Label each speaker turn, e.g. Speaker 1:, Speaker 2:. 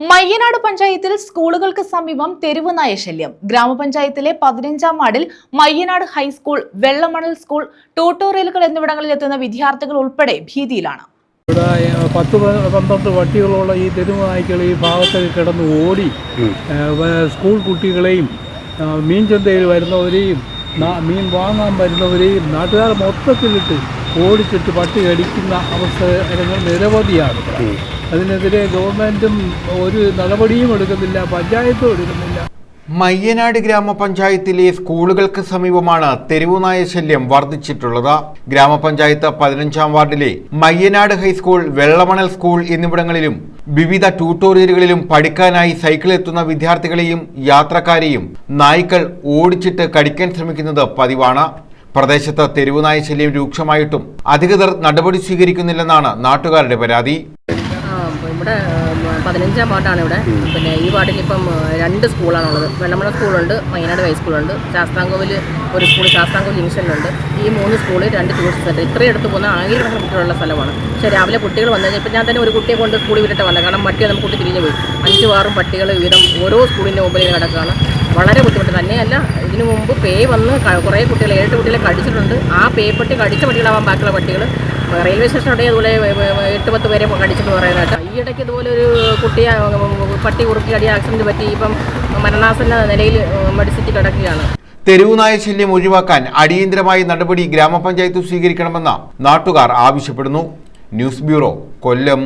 Speaker 1: മയ്യനാട് പഞ്ചായത്തിൽ സ്കൂളുകൾക്ക് സമീപം തെരുവ് നായ ശല്യം. ഗ്രാമപഞ്ചായത്തിലെ 15-ാം വാർഡിൽ മയ്യനാട് ഹൈസ്കൂൾ, വെള്ളമണൽ സ്കൂൾ, ട്യൂട്ടോറിയലുകൾ എന്നിവിടങ്ങളിൽ എത്തുന്ന വിദ്യാർത്ഥികൾ ഉൾപ്പെടെ ഭീതിയിലാണ്.
Speaker 2: 10-12 പട്ടികളോളം ഈ തെരുവ് നായ്ക്കൾ ഈ ഭാഗത്തൊക്കെ കിടന്ന് ഓടി സ്കൂൾ കുട്ടികളെയും മീൻ ചന്തയിൽ വരുന്നവരെയും മീൻ വാങ്ങാൻ വരുന്നവരെയും നാട്ടുകാർ മൊത്തത്തിലിട്ട് ഓടിച്ചിട്ട് പട്ടി കടിക്കുന്ന അവസരങ്ങൾ നിരവധിയാണ്. അതിനെതിരെ ഗവൺമെൻറ്റും ഒരു നടപടിയും എടുക്കുന്നില്ല, പഞ്ചായത്തും എടുക്കുന്നില്ല.
Speaker 3: മയ്യനാട് ഗ്രാമപഞ്ചായത്തിലെ സ്കൂളുകൾക്ക് സമീപമാണ് തെരുവുനായ ശല്യം വർദ്ധിച്ചിട്ടുള്ളത്. ഗ്രാമപഞ്ചായത്ത് 15-ാം വാർഡിലെ മയ്യനാട് ഹൈസ്കൂൾ, വെള്ളമണൽ സ്കൂൾ എന്നിവിടങ്ങളിലും വിവിധ ട്യൂട്ടോറിയലുകളിലും പഠിക്കാനായി സൈക്കിളെത്തുന്ന വിദ്യാർത്ഥികളെയും യാത്രക്കാരെയും നായ്ക്കൾ ഓടിച്ചിട്ട് കടിക്കാൻ ശ്രമിക്കുന്നത് പതിവാണ്. പ്രദേശത്ത് തെരുവുനായ ശല്യം രൂക്ഷമായിട്ടും അധികൃതർ നടപടി സ്വീകരിക്കുന്നില്ലെന്നാണ് നാട്ടുകാരുടെ പരാതി.
Speaker 4: ഇവിടെ 15-ാം വാർഡാണ് ഇവിടെ. പിന്നെ ഈ വാർഡിൽ ഇപ്പം 2 സ്കൂളാണുള്ളത്. വെള്ളമണ സ്കൂളുണ്ട്, മയ്യനാട് ഹൈസ്കൂളുണ്ട്, ശാസ്താംകോവിൽ ഒരു സ്കൂൾ, ശാസ്താംകോവിൽ ജംഗ്ഷനിലുണ്ട്. ഈ 3 സ്കൂൾ, 2 ട്യൂഷൻ സെൻറ്റർ, ഇത്രയും എടുത്ത് പോകുന്ന 1000 കുട്ടികളുള്ള സ്ഥലമാണ്. പക്ഷേ രാവിലെ കുട്ടികൾ വന്നു കഴിഞ്ഞാൽ ഇപ്പം ഞാൻ തന്നെ ഒരു കുട്ടിയെ കൊണ്ട് സ്കൂളിൽ വിട്ടിട്ട് വന്നത്. കാരണം പട്ടി നമുക്ക് കുട്ടി തിരിഞ്ഞു പോയി. 5-6 പട്ടികൾ വീതം ഓരോ സ്കൂളിൻ്റെ മുമ്പിൽ കിടക്കുകയാണ്. വളരെ ബുദ്ധിമുട്ട് തന്നെയല്ല, ഇതിനു മുമ്പ് പേ വന്ന് കുറേ കുട്ടികളെ 7 കുട്ടികളെ കടിച്ചിട്ടുണ്ട്. ആ പേപ്പട്ടി കടിച്ച പട്ടികളാവാൻ ബാക്കിയുള്ള പട്ടികൾ റെയിൽവേ സ്റ്റേഷനോടെ അതുപോലെ 8-10 പേരെ കടിച്ചിട്ട് പറയാനായിട്ട്. ഈ ഇടയ്ക്ക് ഇതുപോലെ ഒരു കുട്ടിയെ പട്ടി കുറുക്കി അടി ആക്സിഡൻറ്റ് പറ്റി ഇപ്പം മരണാസന്ന നിലയിൽ മെഡിസിറ്റി കിടക്കുകയാണ്.
Speaker 3: തെരുവുനായ ശല്യം ഒഴിവാക്കാൻ അടിയന്തരമായി നടപടി ഗ്രാമപഞ്ചായത്ത് സ്വീകരിക്കണമെന്ന് നാട്ടുകാർ ആവശ്യപ്പെടുന്നു. ന്യൂസ് ബ്യൂറോ, കൊല്ലം.